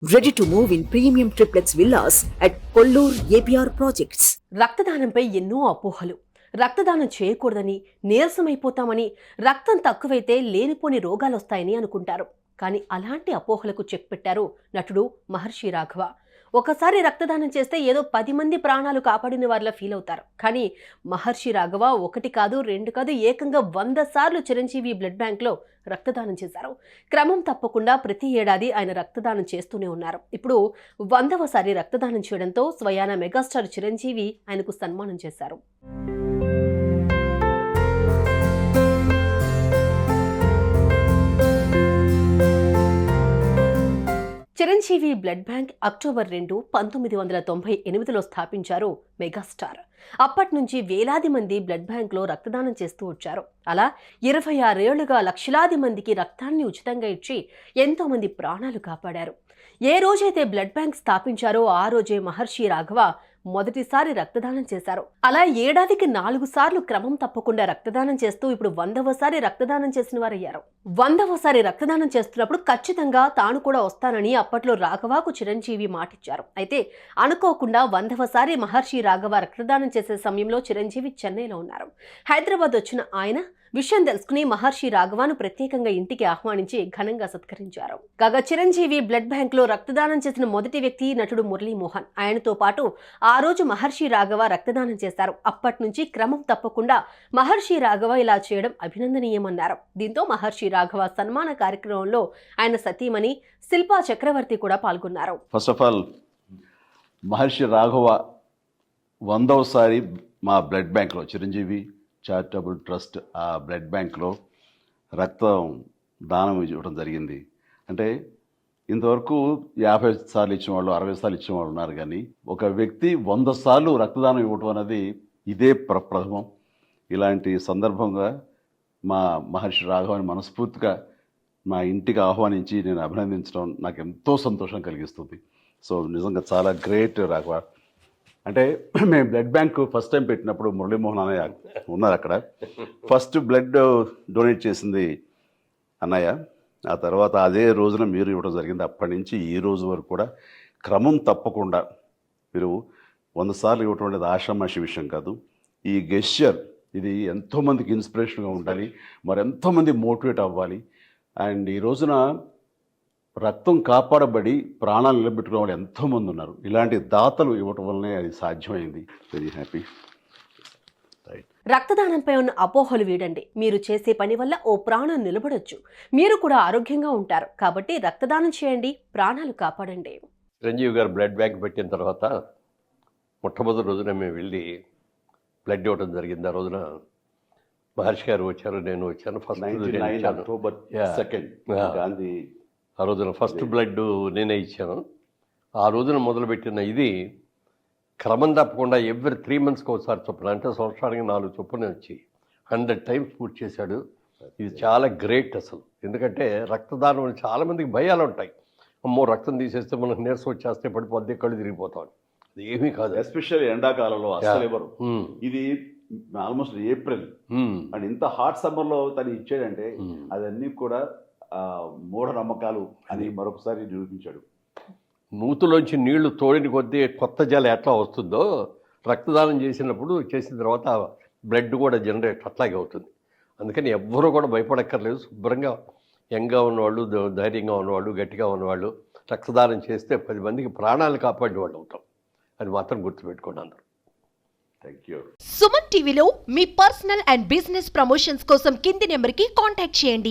Ready to move in premium triplex villas at Kollur APR Projects. రక్తదానంపై ఎన్నో అపోహలు. రక్తదానం చేయకూడదని, నీరసమైపోతామని, రక్తం తక్కువైతే లేనిపోని రోగాలొస్తాయని అనుకుంటారు. కానీ అలాంటి అపోహలకు చెక్ పెట్టారు నటుడు మహర్షి రాఘవ. ఒకసారి రక్తదానం చేస్తే ఏదో 10 మంది ప్రాణాలు కాపాడిన వారిలా ఫీల్ అవుతారు. కానీ మహర్షి రాఘవ 1 కాదు 2 కాదు ఏకంగా 100 సార్లు చిరంజీవి బ్లడ్ బ్యాంక్లో రక్తదానం చేశారు. క్రమం తప్పకుండా ప్రతి ఏడాది ఆయన రక్తదానం చేస్తూనే ఉన్నారు. ఇప్పుడు 100వసారి రక్తదానం చేయడంతో స్వయాన మెగాస్టార్ చిరంజీవి ఆయనకు సన్మానం చేశారు. చిరంజీవి బ్లడ్ బ్యాంక్ అక్టోబర్ 2, 1998లో స్థాపించారు మెగాస్టార్. అప్పటి నుంచి వేలాది మంది బ్లడ్ బ్యాంక్లో రక్తదానం చేస్తూ వచ్చారు. అలా 26 ఏళ్లుగా లక్షలాది మందికి రక్తాన్ని ఉచితంగా ఇచ్చి ఎంతో మంది ప్రాణాలు కాపాడారు. ఏ రోజైతే బ్లడ్ బ్యాంక్ స్థాపించారో ఆ రోజే మహర్షి రాఘవ మొదటిసారి రక్తదానం చేశారు. అలా ఏడాదికి 4 సార్లు క్రమం తప్పకుండా రక్తదానం చేస్తూ ఇప్పుడు 100వసారి రక్తదానం చేసిన వారయ్యారు. 100వసారి రక్తదానం చేస్తున్నప్పుడు ఖచ్చితంగా తాను కూడా వస్తానని అప్పట్లో రాఘవకు చిరంజీవి మాటిచ్చారు. అయితే అనుకోకుండా 100వసారి మహర్షి రాఘవ రక్తదానం చేసే సమయంలో చిరంజీవి చెన్నైలో ఉన్నారు. హైదరాబాద్ వచ్చిన ఆయన విషయం తెలుసుకుని మహర్షి రాఘవను ప్రత్యేకంగా ఇంటికి ఆహ్వానించి ఘనంగా సత్కరించారు. కాగా చిరంజీవి బ్లడ్ బ్యాంక్ లో రక్తదానం చేసిన మొదటి వ్యక్తి నటుడు మురళీమోహన్. ఆయనతో పాటు ఆ రోజు మహర్షి రాఘవ రక్తదానం చేశారు. అప్పటి నుంచి క్రమం తప్పకుండా మహర్షి రాఘవ ఇలా చేయడం అభినందనీయమన్నారు. దీంతో మహర్షి రాఘవ సన్మాన కార్యక్రమంలో ఆయన సతీమణి శిల్పా చక్రవర్తి కూడా పాల్గొన్నారు. ఫస్ట్ ఆఫ్ ఆల్ మహర్షి రాఘవ 100వసారి మా బ్లడ్ బ్యాంక్లో చిరంజీవి చారిటబుల్ ట్రస్ట్ ఆ బ్లడ్ బ్యాంక్లో రక్తం దానం ఇవ్వడం జరిగింది. అంటే ఇంతవరకు 50 సార్లు ఇచ్చిన వాళ్ళు 60 సార్లు ఇచ్చిన వాళ్ళు ఉన్నారు. కానీ ఒక వ్యక్తి 100 సార్లు రక్తదానం ఇవ్వడం అనేది ఇదే ప్రథమం. ఇలాంటి సందర్భంగా మా మహర్షి రాఘవని మనస్ఫూర్తిగా మా ఇంటికి ఆహ్వానించి నేను అభినందించడం నాకు ఎంతో సంతోషం కలిగిస్తుంది. సో నిజంగా చాలా గ్రేట్ రాఘవ. అంటే మేము బ్లడ్ బ్యాంక్ ఫస్ట్ టైం పెట్టినప్పుడు మురళీమోహన్ అన్నయ్య ఉన్నారు అక్కడ. ఫస్ట్ బ్లడ్ డొనేట్ చేసింది అన్నయ్య. ఆ తర్వాత అదే రోజున మీరు ఇవ్వడం జరిగింది. అప్పటి నుంచి ఈ రోజు వరకు కూడా క్రమం తప్పకుండా మీరు 100 సార్లు ఇవ్వటం అనేది ఆషామాషి విషయం కాదు. ఈ గెస్చర్ ఇది ఎంతోమందికి ఇన్స్పిరేషన్గా ఉండాలి, మరి ఎంతోమంది మోటివేట్ అవ్వాలి. అండ్ ఈ రోజున రక్తం కాపాడబడి ప్రాణాలు నిలబెట్టుకునే వాళ్ళు ఎంతోమంది ఉన్నారు. ఇలాంటి దాతలు ఇవ్వటం వల్లనే అది సాధ్యమైంది. Very happy. రక్తదానంపై ఉన్న అపోహలు వీడండి. మీరు చేసే పని వల్ల ఓ ప్రాణం నిలబడొచ్చు. మీరు కూడా ఆరోగ్యంగా ఉంటారు. కాబట్టి రక్తదానం చేయండి, ప్రాణాలు కాపాడండి. చిరంజీవి గారు బ్లడ్ బ్యాంక్ పెట్టిన తర్వాత మొట్టమొదటి రోజున మేము వెళ్ళి బ్లడ్ ఇవ్వడం జరిగింది. ఆ రోజున మహర్షి గారు వచ్చారు, నేను వచ్చాను. ఫస్ట్ అక్టోబర్ 2 గాంధీ ఆ రోజున ఫస్ట్ బ్లడ్ నేనే ఇచ్చాను. ఆ రోజున మొదలుపెట్టిన ఇది క్రమం తప్పకుండా ఎవ్రీ 3 మంత్స్కి ఒకసారి చొప్పున, అంటే సంవత్సరానికి 4 చొప్పున వచ్చి 100 టైమ్స్ పూర్తి చేశాడు. ఇది చాలా గ్రేట్ అసలు. ఎందుకంటే రక్తదానం చాలామందికి భయాలు ఉంటాయి. అమ్మో రక్తం తీసేస్తే మనకు నీరసం వచ్చేస్తే పడిపోద్ది, కళ్ళు తిరిగిపోతాం. అది ఏమీ కాదు. ఎస్పెషల్లీ ఎండాకాలంలో అసలు ఎవరు. ఇది ఆల్మోస్ట్ ఏప్రిల్ అండ్ ఇంత హాట్ సమ్మర్లో తను ఇచ్చాడంటే అదన్నీ కూడా మూఢనమ్మకాలు అని మరొకసారి నిరూపించాడు. నూతులోంచి నీళ్లు తోడిన కొద్దీ కొత్త జలం ఎట్లా వస్తుందో రక్తదానం చేసిన తర్వాత బ్లడ్ కూడా జనరేట్ అట్లాగే అవుతుంది. అందుకని ఎవ్వరూ కూడా భయపడక్కర్లేదు. శుభ్రంగా యంగ్గా ఉన్నవాళ్ళు, ధైర్యంగా ఉన్నవాళ్ళు, గట్టిగా ఉన్నవాళ్ళు రక్తదానం చేస్తే 10 మందికి ప్రాణాలు కాపాడిన వాళ్ళు అవుతాం. అది మాత్రం గుర్తుపెట్టుకోండి అందరూ. Thank you. సుమన్ టీవీలో మీ పర్సనల్ అండ్ బిజినెస్ ప్రమోషన్స్ కోసం కింది నెంబర్కి కాంటాక్ట్ చేయండి.